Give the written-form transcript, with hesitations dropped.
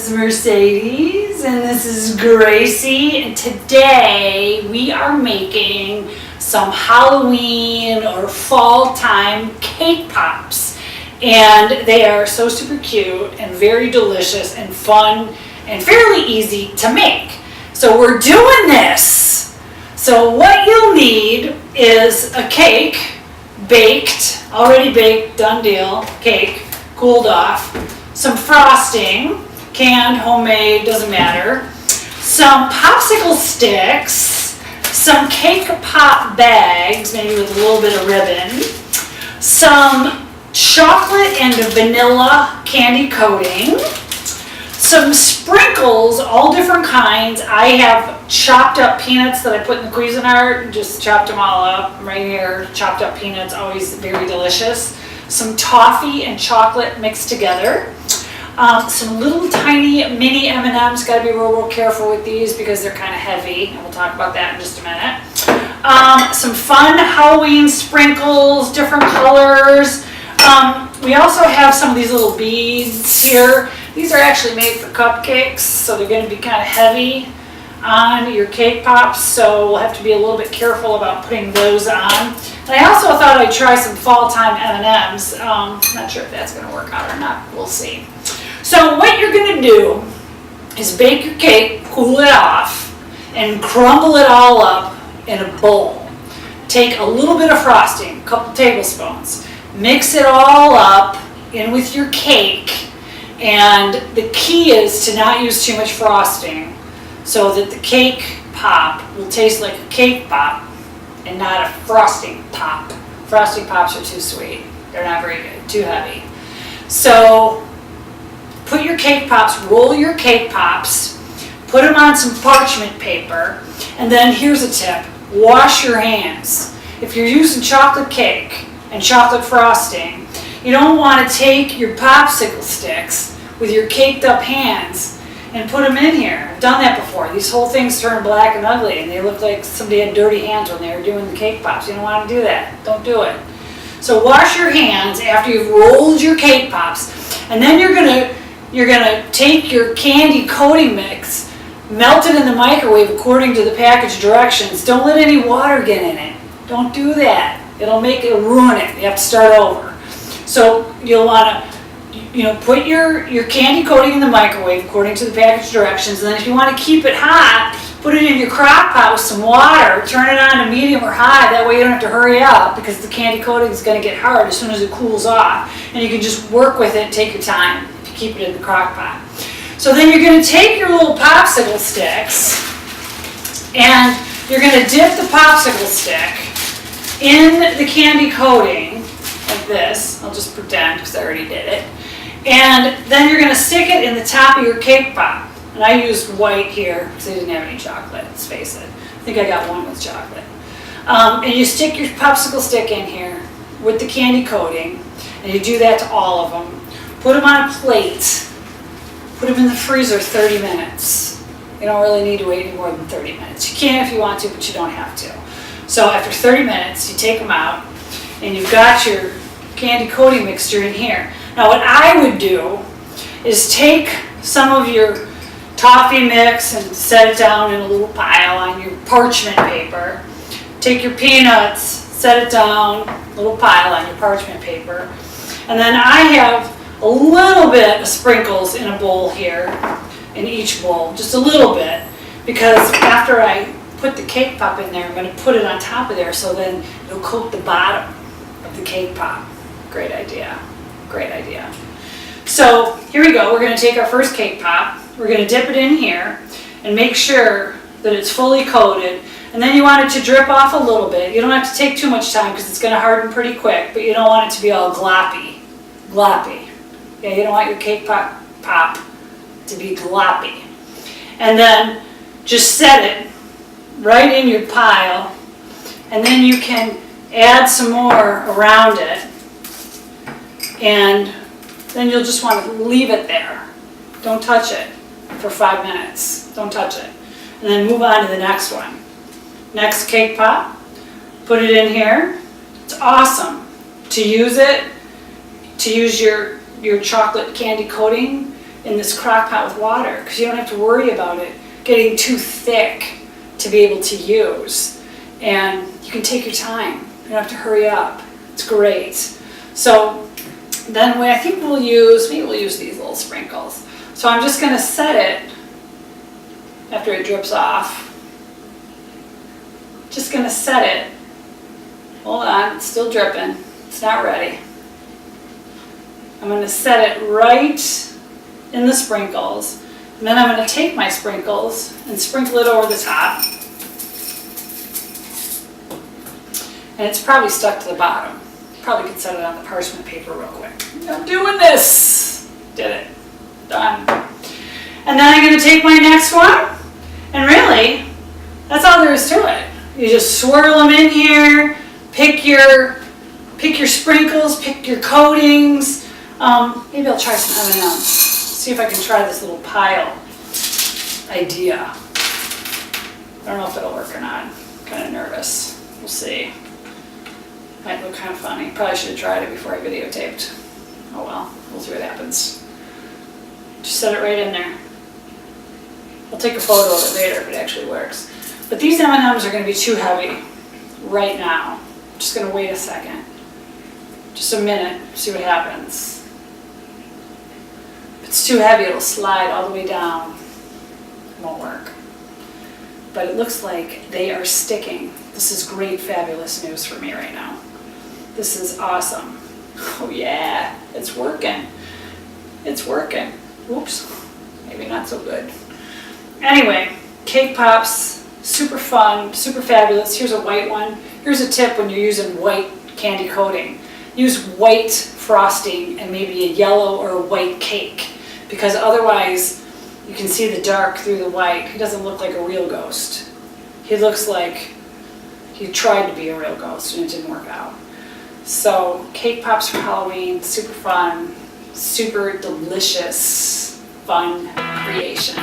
is Mercedes and this is Gracie, and today we are making some Halloween or fall time cake pops, and they are so super cute and very delicious and fun and fairly easy to make. So we're doing this. So what you'll need is a cake, already baked, done deal, cake, cooled off, some frosting, canned, homemade, doesn't matter, some popsicle sticks, some cake pop bags, maybe with a little bit of ribbon, some chocolate and vanilla candy coating, some sprinkles, all different kinds. I have chopped up peanuts that I put in the Cuisinart, just chopped them all up right here. Chopped up peanuts, always very delicious. Some toffee and chocolate mixed together. Some little tiny mini M&Ms. Got to be real careful with these because they're kind of heavy, and we'll talk about that in just a minute. Some fun Halloween sprinkles, different colors. We also have some of these little beads here. These are actually made for cupcakes, so they're going to be kind of heavy on your cake pops, so we'll have to be a little bit careful about putting those on. And I also thought I'd try some fall time M&Ms. Not sure if that's going to work out or not. We'll see. So what you're going to do is bake your cake, cool it off, and crumble it all up in a bowl. Take a little bit of frosting, a couple tablespoons, mix it all up in with your cake, and the key is to not use too much frosting so that the cake pop will taste like a cake pop and not a frosting pop. Frosting pops are too sweet. They're not very good, too heavy. So put your cake pops, roll your cake pops, put them on some parchment paper, and then here's a tip, wash your hands. If you're using chocolate cake and chocolate frosting, you don't want to take your popsicle sticks with your caked up hands and put them in here. I've done that before. These whole things turn black and ugly and they look like somebody had dirty hands when they were doing the cake pops. You don't want to do that. Don't do it. So wash your hands after you've rolled your cake pops, and then you're gonna take your candy coating mix, melt it in the microwave according to the package directions. Don't let any water get in it. Don't do that. It'll ruin it. You have to start over. So you'll want to put your candy coating in the microwave according to the package directions, and then if you want to keep it hot, put it in your crock pot with some water, turn it on to medium or high, that way you don't have to hurry up because the candy coating is going to get hard as soon as it cools off, and you can just work with it and take your time to keep it in the crock pot. So then you're going to take your little popsicle sticks and you're going to dip the popsicle stick in the candy coating like this. I'll just pretend because I already did it. And then you're going to stick it in the top of your cake pop. And I used white here because I didn't have any chocolate, let's face it. I think I got one with chocolate. And you stick your popsicle stick in here with the candy coating, and you do that to all of them. Put them on a plate. Put them in the freezer 30 minutes. You don't really need to wait any more than 30 minutes. You can if you want to, but you don't have to. So after 30 minutes, you take them out, and you've got your candy coating mixture in here. Now what I would do is take some of your toffee mix and set it down in a little pile on your parchment paper. Take your peanuts, set it down, a little pile on your parchment paper. And then I have a little bit of sprinkles in a bowl here, in each bowl, just a little bit, because after I put the cake pop in there, I'm going to put it on top of there so then it'll coat the bottom of the cake pop. Great idea. Great idea. So here we go. We're going to take our first cake pop. We're going to dip it in here and make sure that it's fully coated. And then you want it to drip off a little bit. You don't have to take too much time because it's going to harden pretty quick, but you don't want it to be all gloppy. Yeah, you don't want your cake pop to be gloppy. And then just set it right in your pile, and then you can add some more around it. And then you'll just want to leave it there. Don't touch it for 5 minutes. Don't touch it. And then move on to the next one. Next cake pop. Put it in here. It's awesome to use it, to use your chocolate candy coating in this crock pot with water because you don't have to worry about it getting too thick to be able to use. And you can take your time. You don't have to hurry up. It's great. So then I think maybe we'll use these little sprinkles. So I'm just going to set it after it drips off. Just going to set it. Hold on, it's still dripping. It's not ready. I'm going to set it right in the sprinkles. And then I'm going to take my sprinkles and sprinkle it over the top. And it's probably stuck to the bottom. Probably could set it on the parchment paper real quick. I'm doing this. Did it. Done. And then I'm going to take my next one. And really, that's all there is to it. You just swirl them in here. Pick your sprinkles. Pick your coatings. Maybe I'll try some M&Ms. See if I can try this little pile idea. I don't know if it'll work or not. I'm kind of nervous. We'll see. Might look kind of funny. Probably should have tried it before I videotaped. Oh well, we'll see what happens. Just set it right in there. I'll take a photo of it later if it actually works. But these M&Ms are going to be too heavy right now. I'm just going to wait a second. Just a minute, see what happens. If it's too heavy, it'll slide all the way down. It won't work. But it looks like they are sticking. This is great, fabulous news for me right now. This is awesome. Oh yeah, it's working. It's working. Whoops, maybe not so good. Anyway, cake pops, super fun, super fabulous. Here's a white one. Here's a tip when you're using white candy coating. Use white frosting and maybe a yellow or a white cake, because otherwise you can see the dark through the white. He doesn't look like a real ghost. He looks like he tried to be a real ghost and it didn't work out. So cake pops for Halloween, super fun, super delicious, fun creation.